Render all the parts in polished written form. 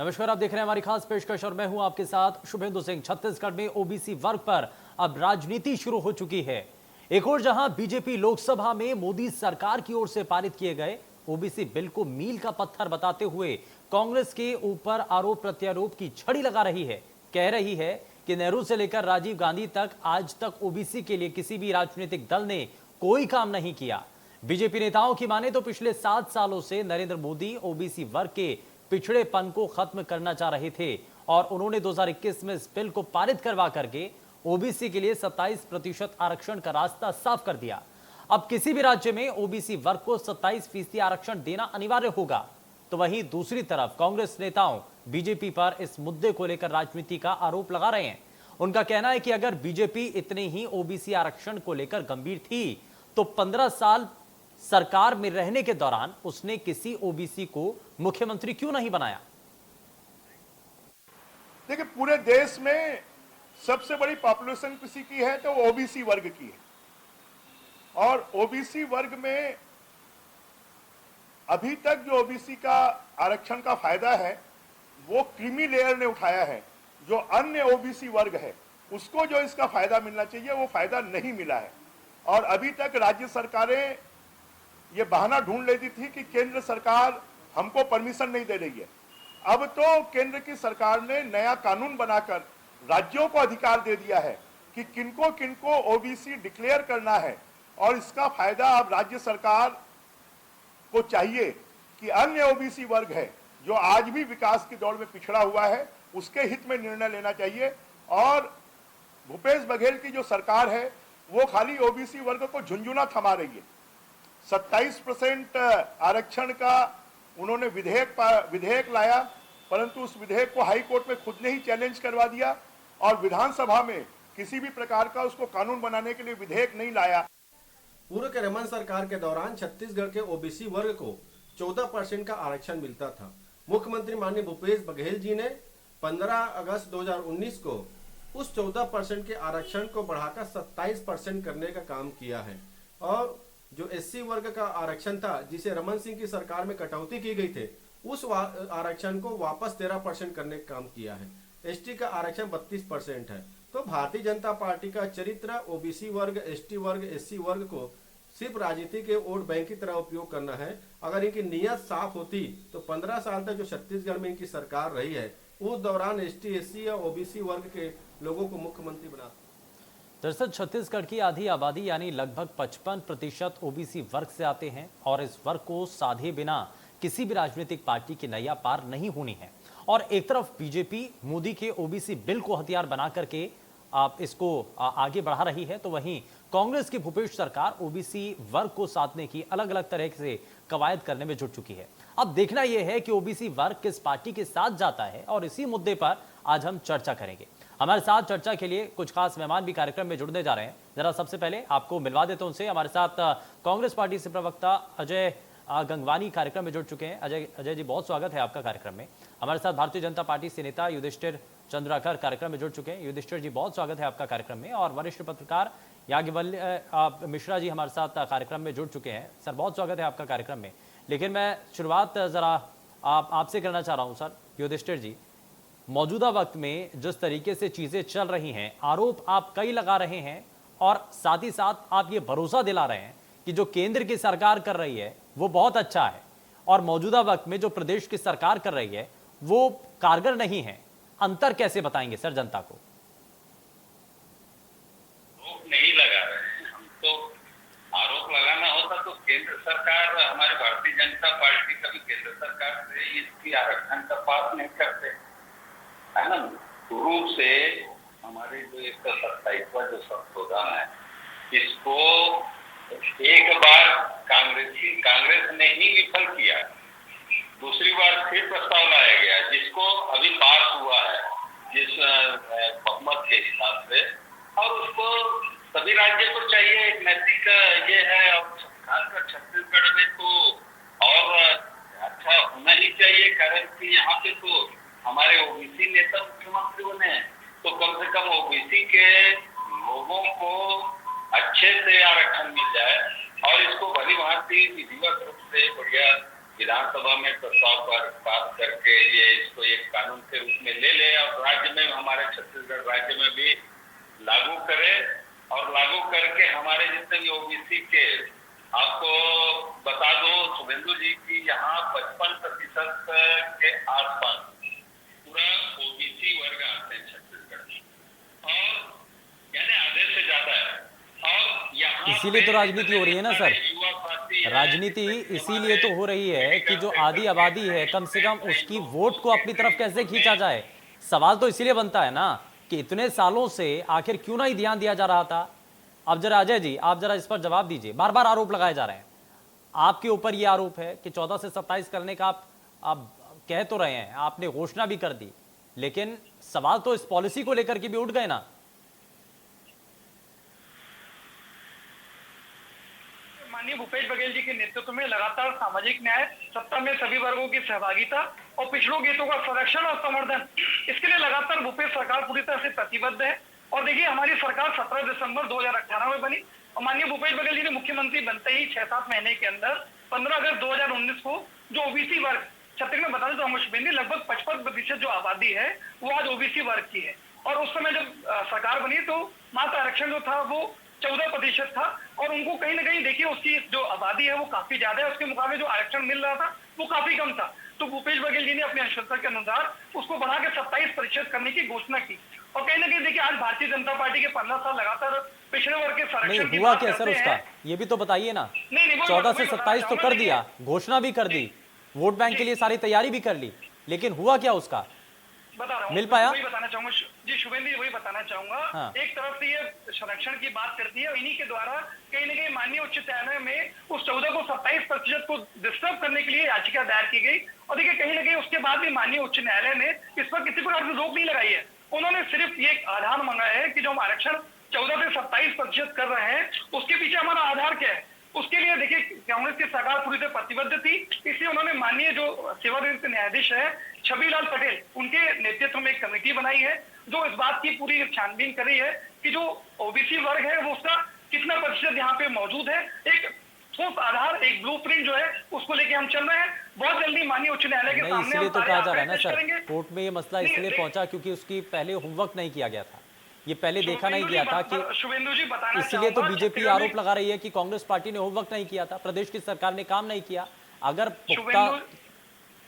नमस्कार, आप देख रहे हैं हमारी खास पेशकश और मैं हूं आपके साथ शुभेंदु सिंह। छत्तीसगढ़ में ओबीसी वर्ग पर अब राजनीति शुरू हो चुकी है। एक और जहां बीजेपी लोकसभा में मोदी सरकार की ओर से पारित किए गए ओबीसी बिल को मील का पत्थर बताते हुए कांग्रेस के ऊपर आरोप प्रत्यारोप की छड़ी लगा रही है। कह रही है कि नेहरू से लेकर राजीव गांधी तक आज तक ओबीसी के लिए किसी भी राजनीतिक दल ने कोई काम नहीं किया। बीजेपी नेताओं की माने तो पिछले 7 सालों से नरेंद्र मोदी ओबीसी वर्ग के पिछड़ेपन को खत्म करना चाह रहे थे और उन्होंने 2021 में इस बिल को पारित करवा करके ओबीसी के लिए 27% आरक्षण का रास्ता साफ कर दिया। अब किसी भी राज्य में ओबीसी वर्ग को 27% आरक्षण देना अनिवार्य होगा। तो वहीं दूसरी तरफ कांग्रेस नेताओं बीजेपी पर इस मुद्दे को लेकर राजनीति का आरोप लगा रहे हैं। उनका कहना है कि अगर बीजेपी इतने ही ओबीसी आरक्षण को लेकर गंभीर थी तो 15 साल सरकार में रहने के दौरान उसने किसी ओबीसी को मुख्यमंत्री क्यों नहीं बनाया। देखिए, पूरे देश में सबसे बड़ी पॉपुलेशन किसी की है तो ओबीसी वर्ग की है। और ओबीसी वर्ग में अभी तक जो ओबीसी का आरक्षण का फायदा है वो क्रीमी लेयर ने उठाया है। जो अन्य ओबीसी वर्ग है उसको जो इसका फायदा मिलना चाहिए वो फायदा नहीं मिला है। और अभी तक राज्य सरकारें ये बहाना ढूंढ लेती थी कि केंद्र सरकार हमको परमिशन नहीं दे रही है। अब तो केंद्र की सरकार ने नया कानून बनाकर राज्यों को अधिकार दे दिया है कि किनको किनको ओबीसी डिक्लेयर करना है। और इसका फायदा अब राज्य सरकार को चाहिए कि अन्य ओबीसी वर्ग है जो आज भी विकास की दौड़ में पिछड़ा हुआ है उसके हित में निर्णय लेना चाहिए। और भूपेश बघेल की जो सरकार है वो खाली ओबीसी वर्ग को झुंझुना थमा रही है। 27% आरक्षण का उन्होंने विधेयक लाया, परंतु उस विधेयक को हाई कोर्ट में खुद ने ही चैलेंज करवा दिया और विधानसभा में किसी भी प्रकार का उसको कानून बनाने के लिए विधेयक नहीं लाया। पूर्व के रमन सरकार के दौरान छत्तीसगढ़ के ओबीसी वर्ग को 14% का आरक्षण मिलता था। मुख्यमंत्री माननीय भूपेश बघेल जी ने 15 अगस्त 2019 को उस 14% के आरक्षण को बढ़ाकर 27% करने का काम किया है। और जो एससी वर्ग का आरक्षण था जिसे रमन सिंह की सरकार में कटौती की गई थे उस आरक्षण को वापस 13% करने का काम किया है। एसटी का आरक्षण 32% है। तो भारतीय जनता पार्टी का चरित्र ओबीसी वर्ग, एसटी वर्ग, एससी वर्ग को सिर्फ राजनीति के वोट बैंक की तरह उपयोग करना है। अगर इनकी नीयत साफ होती तो 15 साल तक जो छत्तीसगढ़ में इनकी सरकार रही है उस दौरान एसटी, एससी या ओबीसी वर्ग के लोगों को मुख्यमंत्री बनाते। दरअसल छत्तीसगढ़ की आधी आबादी यानी लगभग 55% ओबीसी वर्ग से आते हैं और इस वर्ग को साधे बिना किसी भी राजनीतिक पार्टी की नैया पार नहीं होनी है। और एक तरफ बीजेपी मोदी के ओबीसी बिल को हथियार बना करके आप इसको आगे बढ़ा रही है, तो वहीं कांग्रेस की भूपेश सरकार ओबीसी वर्ग को साधने की अलग अलग तरह से कवायद करने में जुट चुकी है। अब देखना यह है कि ओबीसी वर्ग किस पार्टी के साथ जाता है और इसी मुद्दे पर आज हम चर्चा करेंगे। हमारे साथ चर्चा के लिए कुछ खास मेहमान भी कार्यक्रम में जुड़ने जा रहे हैं। जरा सबसे पहले आपको मिलवा देता हूं उनसे। हमारे साथ कांग्रेस पार्टी से प्रवक्ता अजय गंगवानी कार्यक्रम में जुड़ चुके हैं। अजय जी, बहुत स्वागत है आपका कार्यक्रम में। हमारे साथ भारतीय जनता पार्टी से नेता युधिष्ठिर चंद्राकर कार्यक्रम में जुड़ चुके हैं। युधिष्ठिर जी, बहुत स्वागत है आपका कार्यक्रम में। और वरिष्ठ पत्रकार याज्ञवल्क्य मिश्रा जी हमारे साथ कार्यक्रम में जुड़ चुके हैं। सर, बहुत स्वागत है आपका कार्यक्रम में। लेकिन मैं शुरुआत जरा आपसे करना चाह रहा हूँ। सर युधिष्ठिर जी, मौजूदा वक्त में जिस तरीके से चीजें चल रही हैं, आरोप आप कई लगा रहे हैं और साथ ही साथ आप ये भरोसा दिला रहे हैं कि जो केंद्र की सरकार कर रही है वो बहुत अच्छा है और मौजूदा वक्त में जो प्रदेश की सरकार कर रही है वो कारगर नहीं है। अंतर कैसे बताएंगे सर जनता को? आरोप नहीं लगा रहे हैं हम तो। आरोप लगाना होता तो केंद्र सरकार, हमारे भारतीय जनता पार्टी कभी केंद्र सरकार से इसकी आरक्षण का पास नहीं करते है ना। शुरू से हमारे जो 127वां जो संशोधन है इसको एक बार कांग्रेस ने ही विफल किया, दूसरी बार फिर प्रस्ताव लाया गया जिसको अभी पास हुआ है जिस बहुमत के हिसाब से। और उसको सभी राज्यों को चाहिए, एक नैतिक ये है। और खासकर छत्तीसगढ़ में तो और अच्छा होना ही चाहिए, कारण कि यहाँ पे तो हमारे ओबीसी नेता मुख्यमंत्री बने हैं, तो कम से कम ओबीसी के लोगों को अच्छे से आरक्षण मिल जाए और इसको भली भांति विधिवत रूप से बढ़िया विधानसभा में प्रस्ताव पर पास करके ये इसको एक कानून के रूप में ले ले और राज्य में, हमारे छत्तीसगढ़ राज्य में भी लागू करे और लागू करके हमारे जितने भी ओबीसी के, आपको बता दो शुभेंदु जी की यहाँ 55% के आसपास पूरा ओबीसी वर्ग आते हैं छत्तीसगढ़ में, और यानी आधे से ज्यादा है। और यहाँ इसीलिए तो राजनीति हो रही है ना सर, राजनीति इसीलिए तो हो रही है कि जो आधी आबादी है कम से कम उसकी वोट को अपनी तरफ कैसे खींचा जाए। सवाल तो इसीलिए बनता है ना कि इतने सालों से आखिर क्यों नहीं ध्यान दिया जा रहा था। अब जरा अजय जी, आप जरा इस पर जवाब दीजिए। बार बार आरोप लगाए जा रहे हैं, आपके ऊपर यह आरोप है कि 14 से 27 करने का आप कह तो रहे हैं, आपने घोषणा भी कर दी, लेकिन सवाल तो इस पॉलिसी को लेकर के भी उठ गए ना। माननीय भूपेश बघेल जी के नेतृत्व में लगातार सामाजिक न्याय, सत्ता में सभी वर्गों की सहभागिता और पिछड़ों के हितों का संरक्षण और संवर्धन, इसके लिए लगातार भूपेश सरकार पूरी तरह से प्रतिबद्ध है। और देखिए, हमारी सरकार 17 दिसंबर 2018 में बनी और माननीय भूपेश बघेल जी ने मुख्यमंत्री बनते ही 6-7 महीने के अंदर 15 अगस्त 2019 को जो ओबीसी वर्ग, छत्तीसगढ़ में बता दें तो अंशुबेंदी लगभग 55% जो आबादी है वो आज ओबीसी वर्ग की है। और उस समय जब सरकार बनी तो मात्र आरक्षण जो था वो 14% था और उनको कहीं ना कहीं देखिए उसकी जो आबादी है वो काफी ज्यादा है, उसके मुकाबले जो आरक्षण मिल रहा था वो काफी कम था। तो भूपेश बघेल जी ने अपनी अनुशंसा के अनुसार उसको बढ़ा के 27% करने की घोषणा की। और कहीं ना कहीं देखिए, आज भारतीय जनता पार्टी के 15 साल लगातार पिछड़े वर्ग के संरक्षण की हुआ बात क्या करते सर उसका, हैं। ये भी तो बताइए ना। नहीं, 14 से 27 तो कर दिया, घोषणा भी कर दी, वोट बैंक के लिए सारी तैयारी भी कर ली, लेकिन हुआ क्या उसका, बता रहा हूँ, मिल पाया? वही बताना चाहूंगा जी शुभेंद्र जी, वही बताना चाहूंगा। हाँ। एक तरफ से ये संरक्षण की बात करती है और इन्हीं के द्वारा कहीं ना कहीं माननीय उच्च न्यायालय में उस 14 को 27% को डिस्टर्ब करने के लिए याचिका दायर की गई। और देखिए, कहीं ना कहीं उसके बाद भी माननीय उच्च न्यायालय ने इस पर किसी प्रकार से रोक नहीं लगाई है। उन्होंने सिर्फ ये आधार मांगा है कि जो हम आरक्षण 14 से 27% कर रहे हैं उसके पीछे हमारा आधार क्या है। उसके लिए देखिए, कांग्रेस की सरकार पूरी तरह प्रतिबद्ध थी, इसलिए उन्होंने माननीय जो सेवानिवृत्त न्यायाधीश है छबिलाल पटेल, उनके नेतृत्व में एक कमेटी बनाई है जो इस बात की पूरी छानबीन कर रही है कि जो ओबीसी वर्ग है वो उसका कितना प्रतिशत यहाँ पे मौजूद है। एक ठोस आधार, एक ब्लूप्रिंट जो है उसको लेके हम चल रहे हैं। बहुत जल्दी माननीय उच्च न्यायालय के सामने इसलिए तो कहा जा रहा है ना सर, करेंगे। कोर्ट में ये मसला इसलिए पहुंचा क्योंकि उसकी पहले होमवर्क नहीं किया गया था, ये पहले देखा नहीं गया था कि शुभेंदु जी बताना इसलिए तो चाहूंगा, बीजेपी छत्तीसगढ़ आरोप लगा रही है कि कांग्रेस पार्टी ने होमवर्क नहीं किया था, प्रदेश की सरकार ने काम नहीं किया। अगर पुख्ता शुभेंदु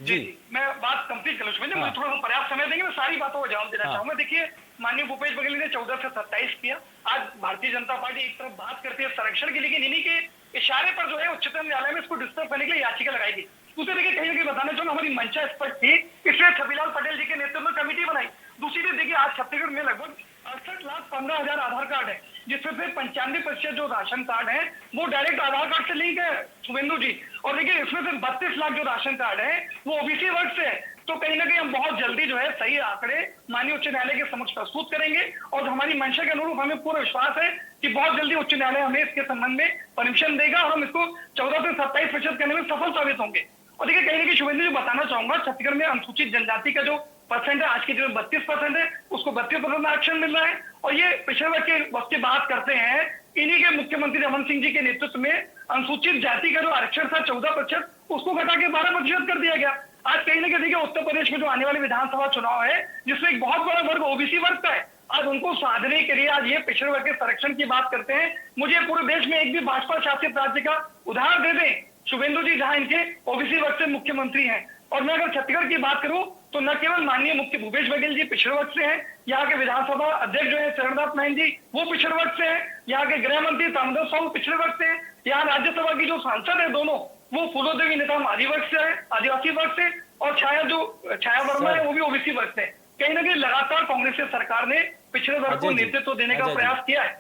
जी, मैं बात कंप्लीट कर लूं शुभेंदु, मुझे थोड़ा सा पर्याप्त समय देंगे, मैं सारी बातों का जवाब देना चाहूंगा। देखिए, माननीय भूपेश बघेल ने 14 से 27 किया। आज भारतीय जनता पार्टी एक तरफ बात करती है संरक्षण की, लेकिन इन्हीं के इशारे पर जो है उच्चतम न्यायालय में इसको डिस्टर्ब करने के लिए याचिका लगाई गई। दूसरे देखिए, कहीं ना कहीं बताना चाहूंगा, हमारी मंशा स्पष्ट थी, इसलिए छबिलाल पटेल जी के नेतृत्व में कमेटी बनाई। दूसरी तरफ देखिए, आज छत्तीसगढ़ में लगभग 68,15,000 आधार कार्ड है, जिसमें से 95% जो राशन कार्ड है वो डायरेक्ट आधार कार्ड से लिंक है शुभेंदु जी। और देखिए, इसमें से 32 लाख जो राशन कार्ड है वो ओबीसी वर्ग से है। तो कहीं ना कहीं हम बहुत जल्दी जो है सही आंकड़े माननीय उच्च न्यायालय के समक्ष प्रस्तुत करेंगे और हमारी मंशा के अनुरूप हमें पूरा विश्वास है कि बहुत जल्दी उच्च न्यायालय हमें इसके संबंध में परमिशन देगा और हम इसको 14 से 27% करने में सफल साबित होंगे। और देखिए, कहीं ना कहीं शुभेंदु जी बताना चाहूंगा, छत्तीसगढ़ में अनुसूचित जनजाति का जो परसेंट है आज की जो 32% है, उसको 32% आरक्षण मिल रहा है। और ये पिछड़े वर्ग के वक्त की बात करते हैं, इन्हीं के मुख्यमंत्री रमन सिंह जी के नेतृत्व में अनुसूचित जाति का जो आरक्षण था 14%, उसको घटा के 12% कर दिया गया। आज कहीं ना कहीं देखिए, उत्तर प्रदेश में जो आने वाले विधानसभा चुनाव है जिसमें एक बहुत बड़ा वर्ग ओबीसी वर्ग का है, आज उनको साधने के लिए आज ये पिछड़े वर्ग के संरक्षण की बात करते हैं। मुझे पूरे देश में एक भी भाजपा शासित राज्य का उदाहरण दे दें शुभेंदु जी जहां इनके ओबीसी वर्ग से मुख्यमंत्री हैं। और मैं अगर छत्तीसगढ़ की बात करूं तो न केवल माननीय मुख्य भूपेश बघेल जी पिछड़े वर्ग से हैं, यहाँ के विधानसभा अध्यक्ष जो है चरणदास महंत जी वो पिछड़े वर्ग से हैं, यहाँ के गृह मंत्री ताम्रध्वज साहू पिछड़े वर्ग से हैं, यहाँ राज्यसभा की जो सांसद है दोनों वो फूलोदेवी नेता आदिवासी वर्ग से है, आदिवासी वर्ग से, और छाया वर्मा है वो भी ओबीसी वर्ग से। कहीं ना कहीं लगातार कांग्रेस की सरकार ने पिछड़े वर्ग को नेतृत्व देने का प्रयास किया है।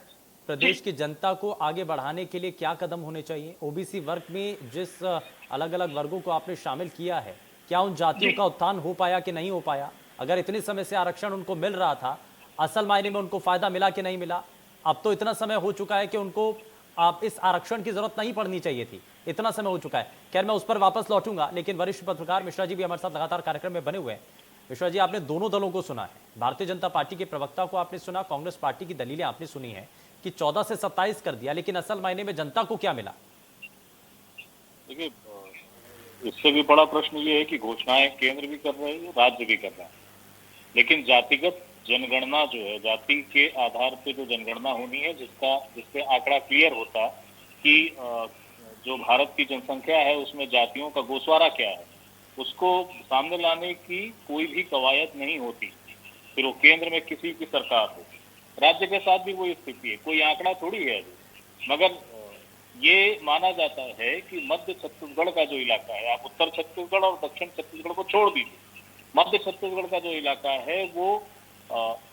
प्रदेश की जनता को आगे बढ़ाने के लिए क्या कदम होने चाहिए? ओबीसी वर्ग में जिस अलग अलग वर्गों को आपने शामिल किया है, क्या उन जातियों का उत्थान हो पाया कि नहीं हो पाया? अगर इतने समय से आरक्षण उनको मिल रहा था, असल मायने में उनको फायदा मिला कि नहीं मिला? अब तो इतना समय हो चुका है कि उनको आप इस आरक्षण की जरूरत नहीं पड़नी चाहिए थी, इतना समय हो चुका है। खैर, मैं उस पर वापस लौटूंगा, लेकिन वरिष्ठ पत्रकार मिश्रा जी भी हमारे साथ लगातार कार्यक्रम में बने हुए हैं। मिश्रा जी, आपने दोनों दलों को सुना है, भारतीय जनता पार्टी के प्रवक्ता को आपने सुना, कांग्रेस पार्टी की दलीलें आपने सुनी है कि 14 से 27 कर दिया, लेकिन असल मायने में जनता को क्या मिला? देखिए, इससे भी बड़ा प्रश्न ये है कि घोषणाएं केंद्र भी कर रहे हैं, राज्य भी कर रहा है। लेकिन जातिगत जनगणना जो है, जाति के आधार पे जो जनगणना होनी है, जिससे आंकड़ा क्लियर होता कि जो भारत की जनसंख्या है उसमें जातियों का गोसवारा क्या है, उसको सामने लाने की कोई भी कवायद नहीं होती। फिर वो केंद्र में किसी की सरकार हो, राज्य के साथ भी वही स्थिति है, कोई आंकड़ा थोड़ी है। मगर ये माना जाता है कि मध्य छत्तीसगढ़ का जो इलाका है, आप उत्तर छत्तीसगढ़ और दक्षिण छत्तीसगढ़ को छोड़ दीजिए, मध्य छत्तीसगढ़ का जो इलाका है वो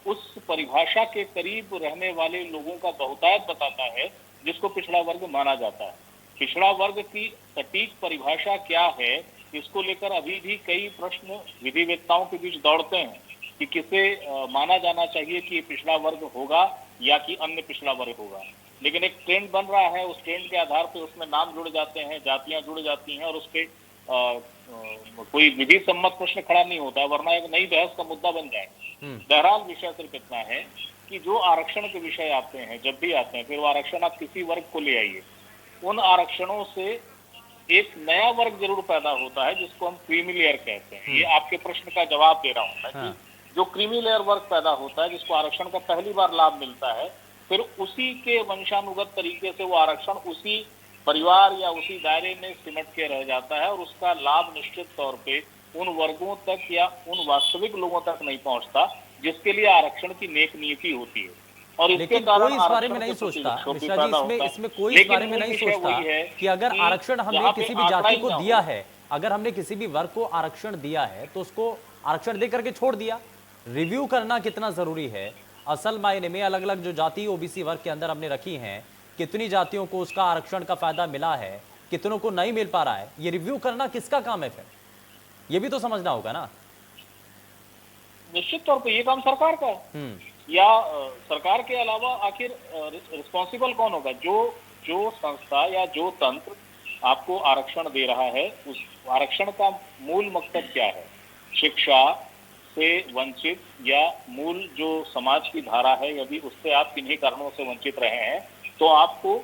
उस परिभाषा के करीब रहने वाले लोगों का बहुतायत बताता है जिसको पिछड़ा वर्ग माना जाता है। पिछड़ा वर्ग की सटीक परिभाषा क्या है, इसको लेकर अभी भी कई प्रश्न विधिवेत्ताओं के बीच दौड़ते हैं कि किसे माना जाना चाहिए कि पिछड़ा वर्ग होगा या कि अन्य पिछड़ा वर्ग होगा। लेकिन एक ट्रेंड बन रहा है, उस ट्रेंड के आधार पे उसमें नाम जुड़ जाते हैं, जातियां जुड़ जाती हैं और उस पे कोई विधि सम्मत प्रश्न खड़ा नहीं होता है, वरना एक नई बहस का मुद्दा बन जाए। बहरहाल विषय सिर्फ इतना है कि जो आरक्षण के विषय आते हैं, जब भी आते हैं, फिर वो आरक्षण आप किसी वर्ग को ले आइए, उन आरक्षणों से एक नया वर्ग जरूर पैदा होता है जिसको हम क्रीमी लेयर कहते हैं। ये आपके प्रश्न का जवाब दे रहा हूं मैं कि जो क्रीमी लेयर वर्ग पैदा होता है, जिसको आरक्षण का पहली बार लाभ मिलता है, फिर उसी के वंशानुगत तरीके से वो आरक्षण उसी परिवार या उसी दायरे में सिमट के रह जाता है और उसका लाभ निश्चित तौर पे उन वर्गों तक या उन वास्तविक लोगों तक नहीं पहुंचता जिसके लिए आरक्षण की नेक नियति होती है। और इसके कारण कोई इस बारे में नहीं सोचता मिश्रा जी, इसमें कोई इस बारे में नहीं सोचता कि अगर आरक्षण हमने किसी भी जाति को दिया है, अगर हमने किसी भी वर्ग को आरक्षण दिया है तो उसको आरक्षण दे करके छोड़ दिया। रिव्यू करना कितना जरूरी है, असल मायने में अलग अलग जो जाति ओबीसी वर्ग के अंदर हमने रखी हैं, कितनी जातियों को उसका आरक्षण का फायदा मिला है, कितनों को नहीं मिल पा रहा है, ये रिव्यू करना किसका काम है? फिर ये भी तो समझना होगा ना। निश्चित तौर पे ये काम सरकार का है, या सरकार के अलावा आखिर रिस्पॉन्सिबल कौन होगा? जो संस्था या जो तंत्र आपको आरक्षण दे रहा है, उस आरक्षण का मूल मकसद क्या है? शिक्षा से वंचित या मूल जो समाज की धारा है, यदि उससे आप किन्हीं कारणों से वंचित रहे हैं तो आपको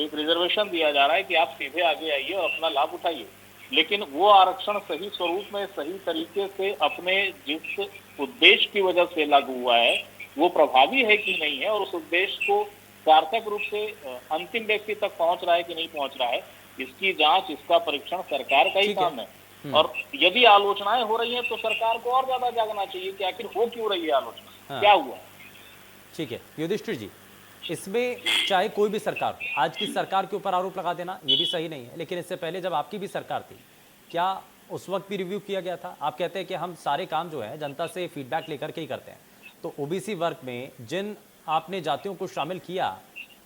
एक रिजर्वेशन दिया जा रहा है कि आप सीधे आगे आइए और अपना लाभ उठाइए। लेकिन वो आरक्षण सही स्वरूप में, सही तरीके से अपने जिस उद्देश्य की वजह से लागू हुआ है वो प्रभावी है कि नहीं है, और उस उद्देश्य को सार्थक रूप से अंतिम व्यक्ति तक पहुंच रहा है कि नहीं पहुंच रहा है, इसकी जांच, इसका परीक्षण सरकार का ही काम है। और यदि आलोचनाएं हो रही हैं तो सरकार को और ज्यादा जागना चाहिए कि आखिर हो क्यों रही है आलोचना, क्या हुआ। ठीक है युधिष्ठिर जी, इसमें चाहे कोई भी सरकार हो, आज की सरकार के ऊपर आरोप लगा देना ये भी सही नहीं है, लेकिन इससे पहले जब आपकी भी सरकार थी, क्या उस वक्त भी रिव्यू किया गया था? आप कहते हैं कि हम सारे काम जो है जनता से फीडबैक लेकर के ही करते हैं, तो ओबीसी वर्ग में जिन आपने जातियों को शामिल किया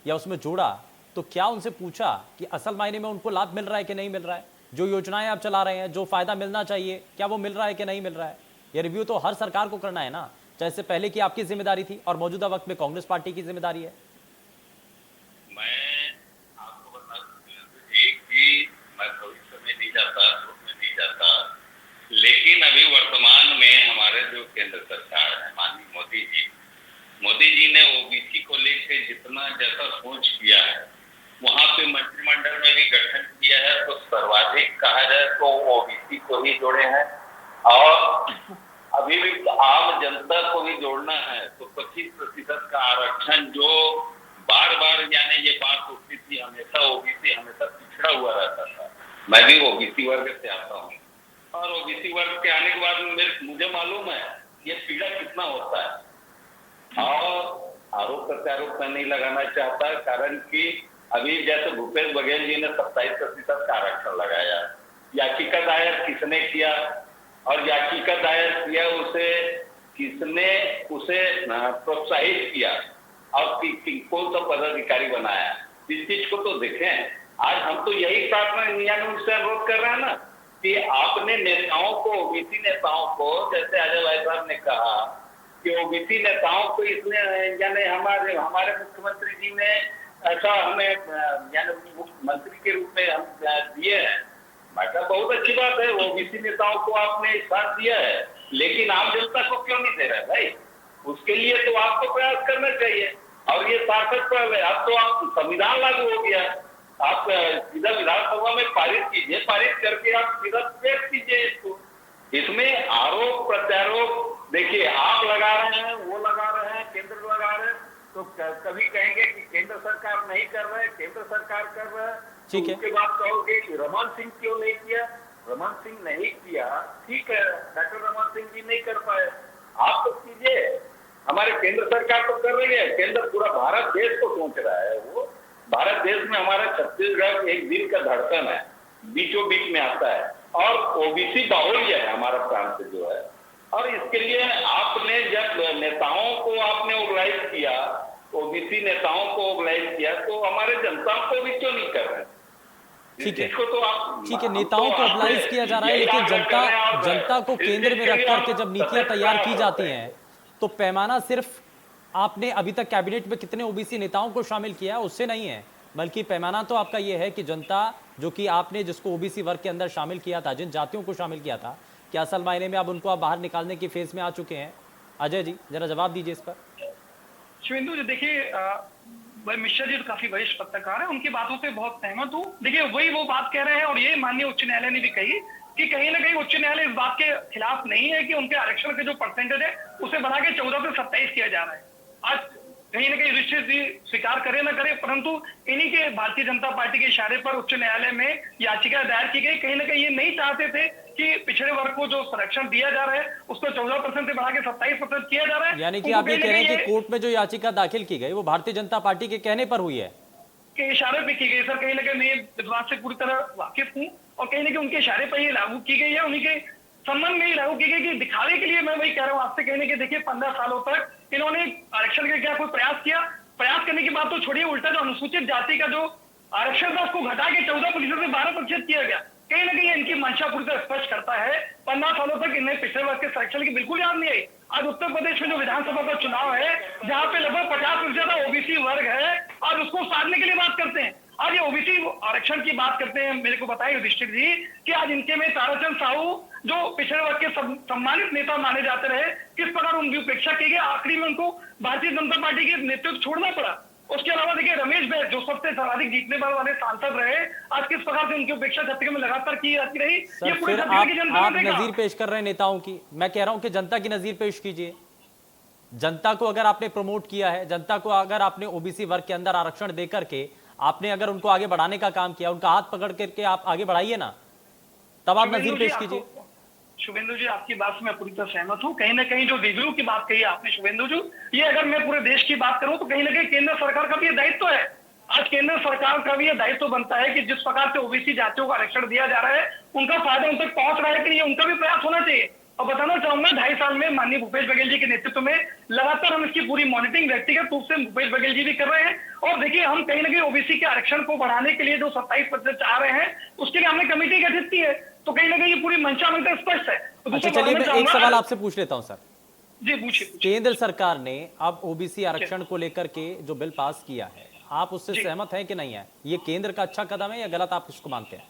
या उसमें जोड़ा, तो क्या उनसे पूछा कि असल मायने में उनको लाभ मिल रहा है कि नहीं मिल रहा है? जो योजनाएं आप चला रहे हैं, जो फायदा मिलना चाहिए, क्या वो मिल रहा है कि नहीं मिल रहा है? ये रिव्यू तो हर सरकार को करना है ना, चाहे इससे पहले की आपकी जिम्मेदारी थी और मौजूदा वक्त में कांग्रेस पार्टी की जिम्मेदारी है। मैं आपको बता दूं कि मैं भविष्य में नहीं जाता, नहीं जाता, लेकिन अभी वर्तमान में हमारे जो केंद्र सरकार है, माननीय मोदी जी ने ओबीसी को लेकर जितना जैसा सोच किया है, वहां पे मंत्रिमंडल में भी गठन किया है, तो सर्वाधिक कहा जाए तो ओबीसी को ही जोड़े हैं, और अभी भी आम जनता को भी जोड़ना है तो 25% का आरक्षण जो बार बार, यानी ये बात उठती थी, हमेशा ओबीसी हमेशा पिछड़ा हुआ रहता था। मैं भी ओबीसी वर्ग से आता हूँ और ओबीसी वर्ग के आने के बाद मुझे मालूम है ये पीड़ा कितना होता है। और आरोप प्रत्यारोप मैं नहीं लगाना चाहता, कारण कि अभी जैसे भूपेश बघेल जी ने 27% का आरक्षण लगाया, याचिका दायर किसने किया और याचिका दायर किया उसे किसने उसे प्रोत्साहित किया और कौन सा पदाधिकारी बनाया, इस चीज को तो देखें। आज हम तो यही प्रार्थना उनसे अनुरोध कर रहे हैं ना कि आपने नेताओं को, ओबीसी नेताओं को, जैसे अजय भाई साहब ने कहा कि ओबीसी नेताओं को इसने, यानी हमारे मुख्यमंत्री जी ने ऐसा हमें यानी मुख्यमंत्री के रूप में हम दिए हैं, मतलब बहुत अच्छी बात है, ओबीसी नेताओं को आपने साथ दिया है, लेकिन आम जनता को क्यों नहीं दे रहे भाई? उसके लिए तो आपको प्रयास करना चाहिए। और ये सार्थक है, अब तो आप संविधान लागू हो गया, आप सीधा विधानसभा में पारित कीजिए, पारित करके आप सीधा पेश कीजिए इसको। इसमें आरोप प्रत्यारोप, देखिए सरकार कर रहा है, ठीक है। उसके बाद कहोगे कि रमन सिंह क्यों नहीं किया? रमन सिंह नहीं किया, ठीक है, डॉक्टर रमन सिंह जी नहीं कर पाए, आप तो कीजिए। हमारे केंद्र सरकार तो कर रही है, केंद्र पूरा भारत देश को सोच रहा है। वो भारत देश में हमारा छत्तीसगढ़ एक दिल का धड़कन है, बीचों बीच में आता है, और ओबीसी बाहुल्य है हमारा प्रांत जो है। और इसके लिए आपने जब नेताओं को आपने ऑर्गेनाइज किया, ओबीसी नेताओं को ऑर्गेनाइज किया, तो हमारे जनता को भी क्यों नहीं कर रहे? ठीक है, इसको तो आप ठीक है, नेताओं को ऑर्गेनाइज किया जा रहा है, लेकिन जनता को केंद्र में रख करके जब नीतियां तैयार की जाती हैं तो पैमाना सिर्फ आपने अभी तक कैबिनेट में कितने ओबीसी नेताओं को शामिल किया है उससे नहीं है, बल्कि पैमाना तो आपका यह है कि जनता जो कि आपने जिसको ओबीसी वर्ग के अंदर शामिल किया था, जिन जातियों को शामिल किया था, क्या असल मायने में अब उनको आप बाहर निकालने की फेज में आ चुके हैं? अजय जी जरा जवाब दीजिए इस पर। शिवेंदु जी देखिए, मिश्रा जी तो काफी वरिष्ठ पत्रकार है, उनकी बातों से बहुत सहमत हूँ। देखिए वही वो बात कह रहे हैं, और ये माननीय उच्च न्यायालय ने भी कही कि कहीं ना कहीं उच्च न्यायालय इस बात के खिलाफ नहीं है कि उनके आरक्षण के जो परसेंटेज है उसे बढ़ा के 14 से 27 किया जा रहा है। आज कहीं ना कहीं युधिष्ठिर जी स्वीकार करे ना करे, परंतु इन्हीं के भारतीय जनता पार्टी के इशारे पर उच्च न्यायालय में याचिका दायर की गई। कहीं ना कहीं ये नहीं चाहते थे कि पिछड़े वर्ग को जो संरक्षण दिया जा रहा है उसको 14% से बढ़ा के 27% किया जा रहा है। यानी कि आप ये कह रहे हैं कि कोर्ट में जो याचिका दाखिल की गई वो भारतीय जनता पार्टी के कहने पर हुई है, के इशारे पे की गई। सर कहीं ना कहीं मैं इस बात से पूरी तरह वाकिफ हूँ, और कहीं ना कहीं उनके इशारे पर ये लागू की गई है, उन्हीं के संबंध में ही लागू की गई कि दिखावे के लिए। मैं वही कह रहा हूँ आपसे, कहने के देखिए 15 सालों तक इन्होंने आरक्षण का क्या कोई प्रयास किया? प्रयास करने की बात तो छोड़िए, उल्टा जो अनुसूचित जाति का जो आरक्षण था उसको घटा के 14% से 12% किया गया। कहीं ना कहीं इनकी मंशा पूरी तरह स्पष्ट करता है। 15 सालों तक इन्हें पिछड़े वर्ग के संरक्षण की बिल्कुल याद नहीं आई। आज उत्तर प्रदेश में जो विधानसभा का चुनाव है, जहाँ पे लगभग 50% से ज्यादा ओबीसी वर्ग है, आज उसको साधने के लिए बात करते हैं। आज ये ओबीसी आरक्षण की बात करते हैं। मेरे को बताइए युधिष्ठिर जी कि आज इनके में ताराचंद साहू जो पिछड़े वर्ग के सम्मानित नेता माने जाते रहे, किस प्रकार उनकी उपेक्षा की गई। आखिरी में उनको भारतीय जनता पार्टी के नेतृत्व छोड़ना पड़ा। उसके अलावा देखिए रमेश बैस जो सबसे सर्वाधिक जीतने वाले सांसद रहे, आज किस प्रकार से उनकी उपेक्षा छत्तीसगढ़ में लगातार की जाती रही। सर फिर आप नजीर पेश कर रहे हैं नेताओं की, मैं कह रहा हूं कि जनता की नजीर पेश कीजिए। जनता को अगर आपने प्रमोट किया है, जनता को अगर आपने ओबीसी वर्ग के अंदर आरक्षण देकर के आपने अगर उनको आगे बढ़ाने का काम किया, उनका हाथ पकड़ करके आप आगे बढ़ाइए ना, तब आप नजीर पेश कीजिए। शुभेंदु जी आपकी बात से मैं पूरी तरह सहमत हूँ। कहीं ना कहीं जो रिव्यू की बात कही आपने शुभेंदु जी, ये अगर मैं पूरे देश की बात करूं तो कहीं ना कहीं केंद्र सरकार का भी ये दायित्व है। आज केंद्र सरकार का भी ये दायित्व बनता है कि जिस प्रकार से ओबीसी जातियों को आरक्षण दिया जा रहा है, उनका फायदा उन तक पहुंच रहा है कि नहीं, उनका भी प्रयास होना चाहिए। और बताना चाहूंगा 2.5 साल में माननीय भूपेश बघेल जी के नेतृत्व में लगातार हम इसकी पूरी मॉनिटरिंग व्यक्तिगत रूप से भूपेश बघेल जी भी कर रहे हैं। और देखिए हम कहीं ना कहीं ओबीसी के आरक्षण को बढ़ाने के लिए जो 27% चाह रहे हैं, उसके लिए हमने कमेटी गठित की है। तो कहीं ना कहीं ये पूरी मंशा में स्पष्ट है। अच्छा चलिए मैं एक सवाल आपसे पूछ लेता हूं सर। जी पूछिए। केंद्र सरकार ने अब ओबीसी आरक्षण को लेकर के जो बिल पास किया है, आप उससे सहमत हैं कि नहीं है? ये केंद्र का अच्छा कदम है या गलत आप इसको मानते हैं?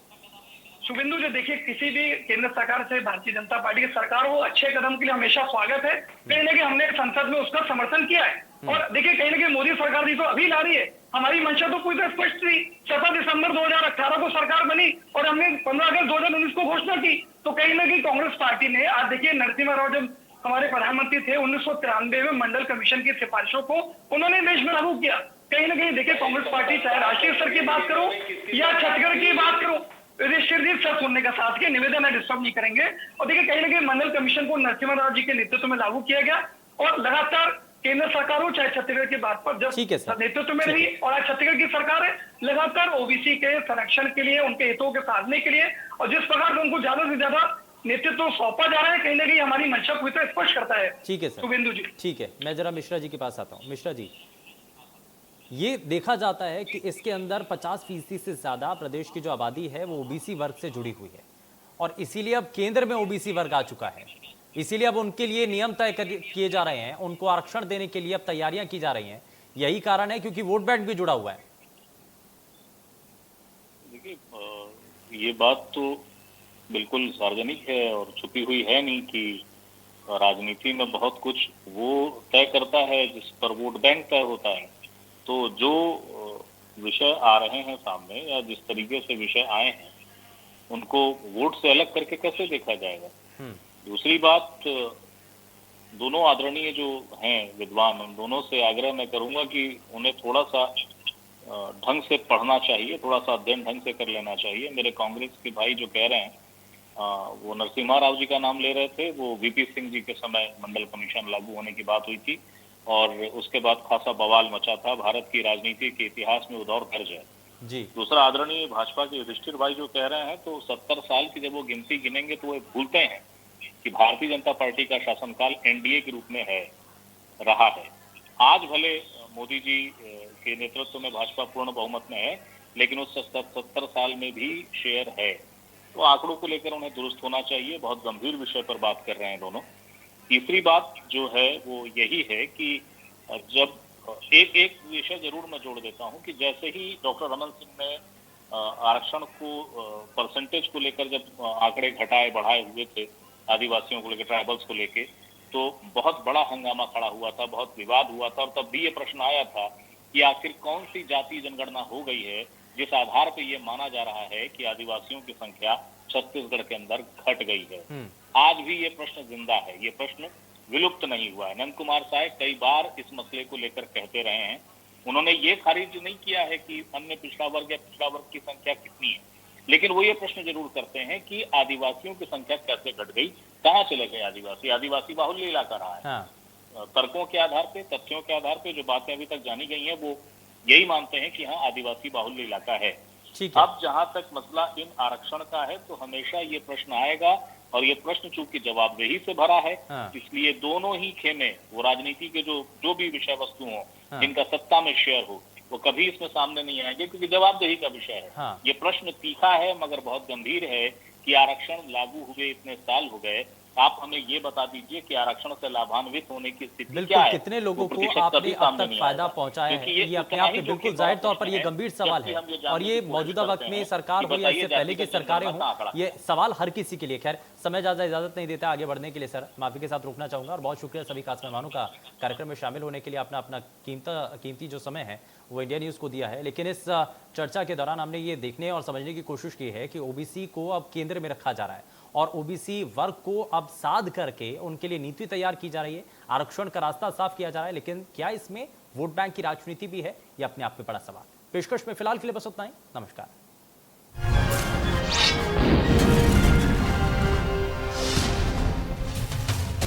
शुभेंदु जी देखिए, किसी भी केंद्र सरकार से भारतीय जनता पार्टी की सरकार वो अच्छे कदम के लिए हमेशा स्वागत है। कहीं ना कहीं हमने संसद में उसका समर्थन किया है। और देखिए कहीं ना कहीं मोदी सरकार भी तो अभी ला रही है, हमारी मंशा तो पूरी तरह स्पष्ट थी। 7 दिसंबर 2018 को सरकार बनी और हमने 15 अगस्त 2019 को घोषणा की। तो कहीं ना कहीं कांग्रेस पार्टी ने, आज देखिए नरसिम्हा राव जब हमारे प्रधानमंत्री थे 1993 में मंडल कमीशन की सिफारिशों को उन्होंने देश में लागू किया। कहीं ना कहीं देखिए कांग्रेस पार्टी चाहे राष्ट्रीय स्तर की बात करो या छत्तीसगढ़ की बात करो, युधिष्ठिर सर सुनने का साथ के निवेदन है, डिस्टर्ब नहीं करेंगे। और देखिए कहीं ना कहीं मंडल कमीशन को नरसिम्हा राव जी के नेतृत्व में लागू किया गया और लगातार केंद्र सरकार हो चाहे छत्तीसगढ़ की बात पर जब नेतृत्व में रही और आज छत्तीसगढ़ की सरकार है, लगातार ओबीसी के संरक्षण के लिए, उनके हितों के साधने के लिए और जिस प्रकार से उनको ज्यादा से ज्यादा नेतृत्व सौंपा जा रहा है, कहीं ना कहीं हमारी मंशा पूरी तरह स्पष्ट करता है। ठीक है सर, शुभेंदु जी ठीक है। मैं जरा मिश्रा जी के पास आता हूँ। मिश्रा जी, ये देखा जाता है कि इसके अंदर 50% से ज्यादा प्रदेश की जो आबादी है वो ओबीसी वर्ग से जुड़ी हुई है और इसीलिए अब केंद्र में ओबीसी वर्ग आ चुका है। इसीलिए अब उनके लिए नियम तय किए जा रहे हैं, उनको आरक्षण देने के लिए अब तैयारियां की जा रही हैं। यही कारण है क्योंकि वोट बैंक भी जुड़ा हुआ है। देखिए ये बात तो बिल्कुल सार्वजनिक है और छुपी हुई है नहीं कि राजनीति में बहुत कुछ वो तय करता है जिस पर वोट बैंक तय होता है। तो जो विषय आ रहे हैं सामने या जिस तरीके से विषय आए हैं उनको वोट से अलग करके कैसे देखा जाएगा। दूसरी बात, दोनों आदरणीय जो हैं विद्वान, उन दोनों से आग्रह मैं करूंगा कि उन्हें थोड़ा सा ढंग से पढ़ना चाहिए, थोड़ा सा अध्ययन ढंग से कर लेना चाहिए। मेरे कांग्रेस के भाई जो कह रहे हैं वो नरसिम्हा राव जी का नाम ले रहे थे, वो वीपी सिंह जी के समय मंडल कमीशन लागू होने की बात हुई थी और उसके बाद खासा बवाल मचा था। भारत की राजनीति के इतिहास में वो दौर दर्ज है जी। दूसरा, आदरणीय भाजपा के युधिष्ठिर भाई जो कह रहे हैं, तो 70 साल की जब वो गिनती गिनेंगे तो वो भूलते हैं कि भारतीय जनता पार्टी का शासनकाल एनडीए के रूप में रहा है। आज भले मोदी जी के नेतृत्व में भाजपा पूर्ण बहुमत में है, लेकिन उस 70 साल में भी शेयर है, तो आंकड़ों को लेकर उन्हें दुरुस्त होना चाहिए। बहुत गंभीर विषय पर बात कर रहे हैं दोनों। तीसरी बात जो है वो यही है कि जब एक विषय जरूर मैं जोड़ देता हूं कि जैसे ही डॉक्टर रमन सिंह ने आरक्षण को परसेंटेज को लेकर जब आंकड़े घटाए बढ़ाए हुए थे आदिवासियों को लेकर, ट्राइबल्स को लेकर, तो बहुत बड़ा हंगामा खड़ा हुआ था, बहुत विवाद हुआ था और तब भी ये प्रश्न आया था कि आखिर कौन सी जाति जनगणना हो गई है जिस आधार पर यह माना जा रहा है कि आदिवासियों की संख्या छत्तीसगढ़ के अंदर घट गई है। आज भी ये प्रश्न जिंदा है, ये प्रश्न विलुप्त नहीं हुआ है। नंद कुमार साहब कई बार इस मसले को लेकर कहते रहे हैं, उन्होंने ये खारिज नहीं किया है कि अन्य पिछड़ा वर्ग या पिछड़ा वर्ग की संख्या कितनी है, लेकिन वो ये प्रश्न जरूर करते हैं कि आदिवासियों की संख्या कैसे घट गई, कहाँ चले गए आदिवासी। आदिवासी बाहुल्य इलाका रहा है। हाँ। तर्कों के आधार पे, तथ्यों के आधार पे जो बातें अभी तक जानी गई हैं वो यही मानते हैं कि हाँ आदिवासी बाहुल्य इलाका है। ठीक है। अब जहां तक मसला इन आरक्षण का है तो हमेशा ये प्रश्न आएगा और ये प्रश्न चूंकि जवाबदेही से भरा है, हाँ। इसलिए दोनों ही खेमे, वो राजनीति के जो भी विषय वस्तु हो, हाँ। जिनका सत्ता में शेयर हो, वो कभी इसमें सामने नहीं आएंगे क्योंकि जवाबदेही का विषय है। हाँ। ये प्रश्न तीखा है मगर बहुत गंभीर है कि आरक्षण लागू हुए इतने साल हो गए, आप हमें ये बता दीजिए कि आरक्षण से लाभान्वित होने की स्थिति क्या बिल्कुल है। कितने लोगों वो को प्रतिशत आपने कभी अब सामने तक नहीं फायदा आएगा। पहुंचाया है, क्योंकि ये अपने उतना आप ही में बिल्कुल जोखिम जाहिर भरा तौर पर ये प्रश्न है, गंभीर सवाल जबकि है। हम ये जानने और ये की मौजूदा कोशिश वक्त करते में हैं सरकार कि हो या इससे बताइए पहले की जाति का सरकारें जनगणना हों, आंकड़ा। ये सवाल हर किसी के लिए। खैर समय ज़्यादा इजाजत नहीं देता आगे बढ़ने के लिए, सर माफी के साथ रुकना चाहूंगा और बहुत शुक्रिया सभी खास मेहमानों का कार्यक्रम में शामिल होने के लिए। आपने अपना कीमती जो समय है वो इंडिया न्यूज़ को दिया है। लेकिन इस चर्चा के दौरान हमने ये देखने और समझने की कोशिश की है कि ओबीसी को अब केंद्र में रखा जा रहा है और ओबीसी वर्ग को अब साध करके उनके लिए नीति तैयार की जा रही है, आरक्षण का रास्ता साफ किया जा रहा है। लेकिन क्या इसमें वोट बैंक की राजनीति भी है, यह अपने आप में बड़ा सवाल। पेशकश में फिलहाल के लिए बस उतना ही। नमस्कार।